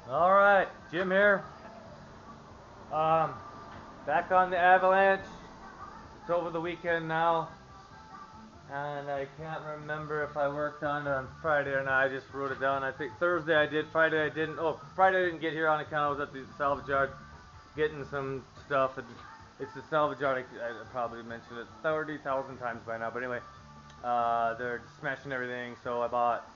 All right, Jim here. Um, Back on the Avalanche. It's over the weekend now, and I can't remember if I worked on it on Friday or not. I just wrote it down. I think Thursday I did. Friday I didn't. Oh, Friday I didn't get here on account I was at the salvage yard getting some stuff. And it's the salvage yard. I probably mentioned it 30,000 times by now. But anyway, they're smashing everything. So I bought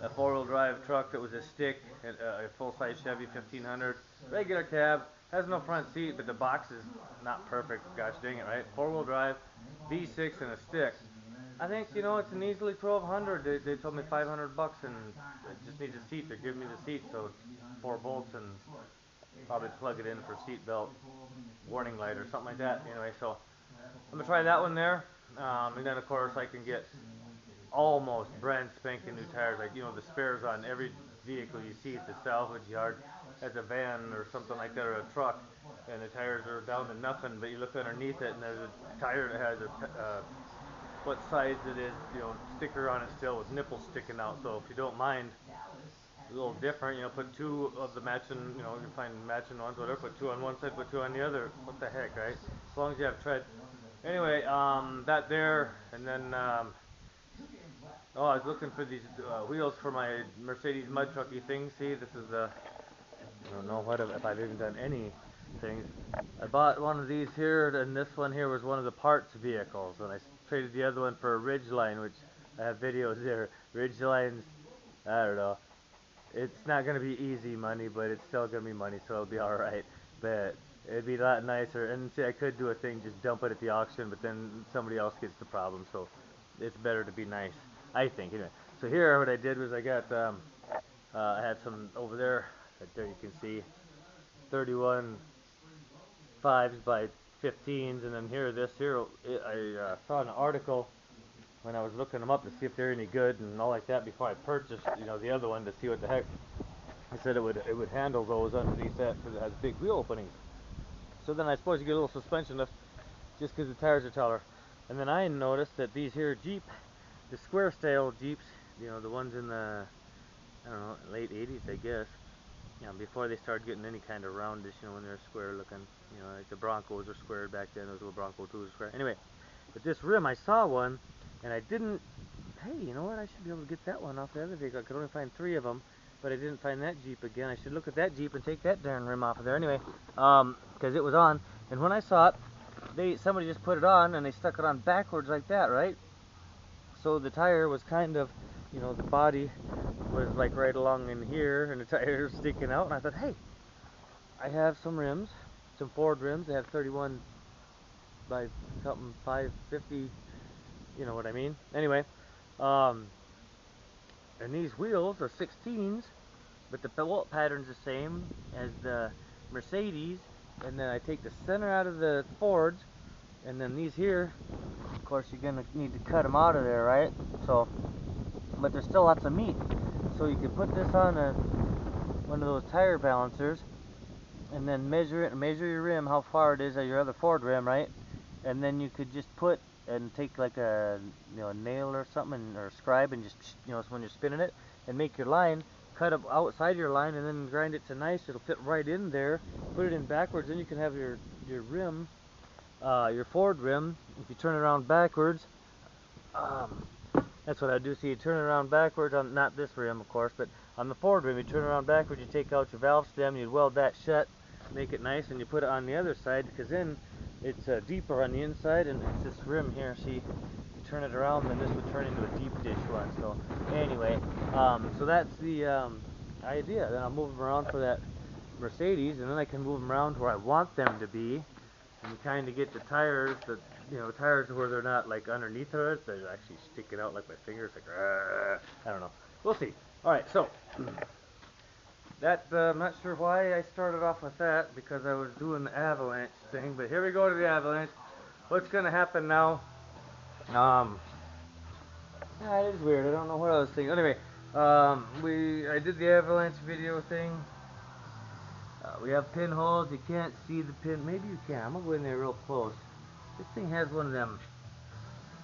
a four-wheel drive truck that was a stick, a full-size Chevy 1500, regular cab, has no front seat, but the box is not perfect. Gosh dang it, right? Four-wheel drive, V6 and a stick. I think it's an easily 1200. They told me 500 bucks, and it just needs a seat. They're giving me the seat, so it's 4 bolts and probably plug it in for seat belt warning light or something like that. Anyway, so I'm gonna try that one there, and then of course I can get almost brand spanking new tires, like the spares on every vehicle you see at the salvage yard as a van or something like that, or a truck, and the tires are down to nothing, but you look underneath it and there's a tire that has what size it is, sticker on it still with nipples sticking out. So if you don't mind, a little different, put two of the matching, you can find matching ones, whatever, put two on one side, put two on the other. What the heck, right? As long as you have tread. Anyway, that there, and then oh, I was looking for these wheels for my Mercedes mud trucky thing. See, this is the, I don't know what if I've even done any things. I bought one of these here, and this one here was one of the parts vehicles, and I traded the other one for a Ridgeline, which I have videos there. Ridgelines, I don't know. It's not gonna be easy money, but it's still gonna be money, so it'll be all right. But it'd be a lot nicer. And see, I could do a thing, just dump it at the auction, but then somebody else gets the problem. So it's better to be nice, I think. Anyway, so here what I did was I got I had some over there. Right there you can see 31 5s by 15s, and then here this here I saw an article when I was looking them up to see if they're any good and all like that before I purchased the other one to see what the heck. I said it would handle those underneath that because it has big wheel openings. So then I suppose you get a little suspension lift just because the tires are taller. And then I noticed that these here Jeep, the square style Jeeps, the ones in the, I don't know, late 80s, I guess, before they started getting any kind of roundish, when they're square looking, like the Broncos were squared back then, those little Bronco 2s were square. Anyway, but this rim, I saw one, and I didn't, hey, you know what, I should be able to get that one off the other vehicle. I could only find 3 of them, but I didn't find that Jeep again. I should look at that Jeep and take that darn rim off of there anyway, because it was on, and when I saw it, somebody just put it on, and they stuck it on backwards like that, right? So the tire was kind of, the body was like right along in here, and the tire was sticking out, and I thought, hey, I have some rims, some Ford rims. They have 31 by something 550, you know what I mean. Anyway, um, and these wheels are 16s, but the bolt pattern's the same as the Mercedes. And then I take the center out of the Fords, and then these here, of course, you're gonna need to cut them out of there, right? So, but there's still lots of meat. So you can put this on one of those tire balancers, and then measure your rim, how far it is at your other Ford rim, right? And then you could just put and take like a nail or something, or a scribe, and just when you're spinning it, and make your line, cut up outside your line, and then grind it to nice. It'll fit right in there. Put it in backwards, then you can have your rim, your Ford rim. If you turn it around backwards, um, that's what I do. See, you turn it around backwards on, not this rim, of course, but on the Ford rim, you turn it around backwards. You take out your valve stem, you weld that shut, make it nice, and you put it on the other side, because then it's deeper on the inside, and it's this rim here. See, you turn it around, then this would turn into a deep dish one. So anyway, so that's the idea. Then I'll move them around for that Mercedes, and then I can move them around where I want them to be, and kind of get the tires, tires where they're not like underneath it, they're actually sticking out like my fingers, like, I don't know. We'll see. All right, so that I'm not sure why I started off with that, because I was doing the avalanche thing, but here we go to the avalanche. What's gonna happen now? Um, yeah, it is weird. I don't know what I was thinking. Anyway, I did the avalanche video thing. We have pinholes. You can't see the pin. Maybe you can. I'm gonna go in there real close. This thing has one of them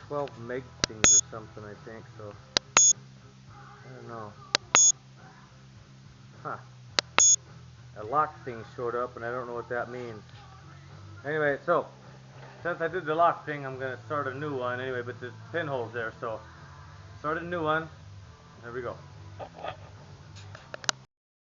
12 meg things or something, I think. So I don't know. Huh. a lock thing showed up, and I don't know what that means. Anyway, so since I did the lock thing, I'm gonna start a new one anyway. But there's pinholes there, so start a new one. There we go.